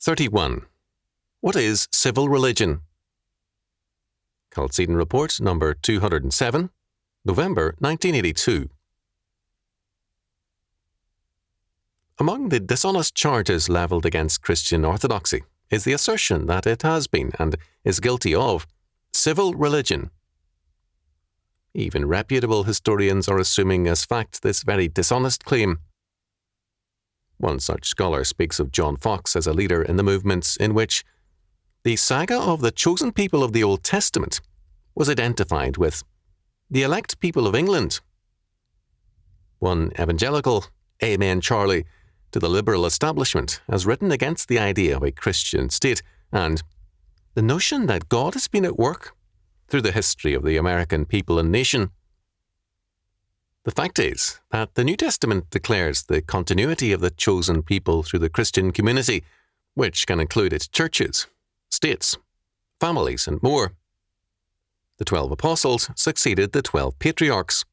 31. What is civil religion? Chalcedon Report number 207, November 1982. Among the dishonest charges levelled against Christian orthodoxy is the assertion that it has been, and is guilty of, civil religion. Even reputable historians are assuming as fact this very dishonest claim. One such scholar speaks of John Foxe as a leader in the movements in which the saga of the chosen people of the Old Testament was identified with the elect people of England. One evangelical, Amen Charlie, to the liberal establishment has written against the idea of a Christian state and the notion that God has been at work through the history of the American people and nation. The fact is that the New Testament declares the continuity of the chosen people through the Christian community, which can include its churches, states, families, and more. The 12 apostles succeeded the 12 patriarchs.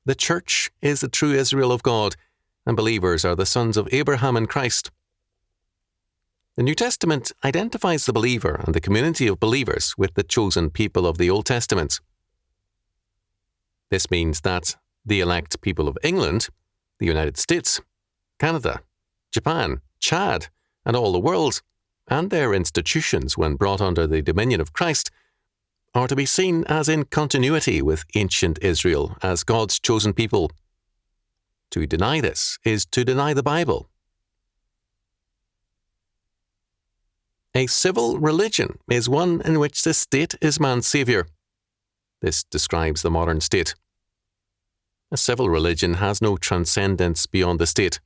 The church is the true Israel of God, and believers are the sons of Abraham in Christ. The New Testament identifies the believer and the community of believers with the chosen people of the Old Testament. This means that the elect people of England, the United States, Canada, Japan, Chad, and all the world, and their institutions when brought under the dominion of Christ, are to be seen as in continuity with ancient Israel as God's chosen people. To deny this is to deny the Bible. A civil religion is one in which the state is man's saviour. This describes the modern state. A civil religion has no transcendence beyond the state.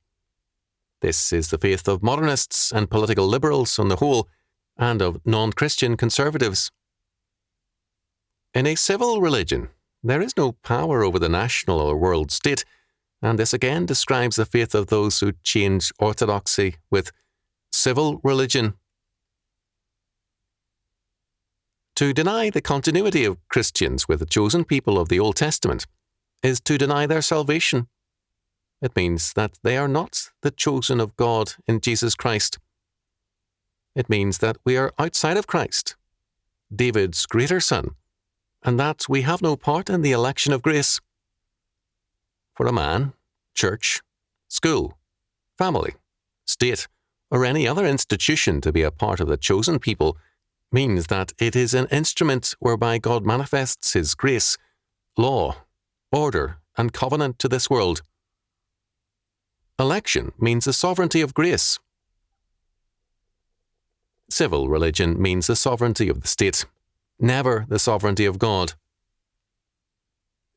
This is the faith of modernists and political liberals on the whole, and of non-Christian conservatives. In a civil religion, there is no power over the national or world state, and this again describes the faith of those who change orthodoxy with civil religion. To deny the continuity of Christians with the chosen people of the Old Testament is to deny their salvation. It means that they are not the chosen of God in Jesus Christ. It means that we are outside of Christ, David's greater son, and that we have no part in the election of grace. For a man, church, school, family, state, or any other institution to be a part of the chosen people means that it is an instrument whereby God manifests His grace, law, order, and covenant to this world. Election means the sovereignty of grace. Civil religion means the sovereignty of the state, never the sovereignty of God.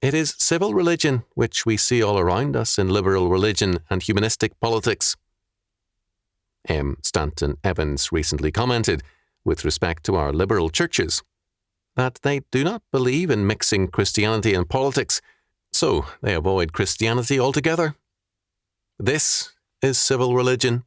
It is civil religion which we see all around us in liberal religion and humanistic politics. M. Stanton Evans recently commented, with respect to our liberal churches, that they do not believe in mixing Christianity and politics, so they avoid Christianity altogether. This is civil religion.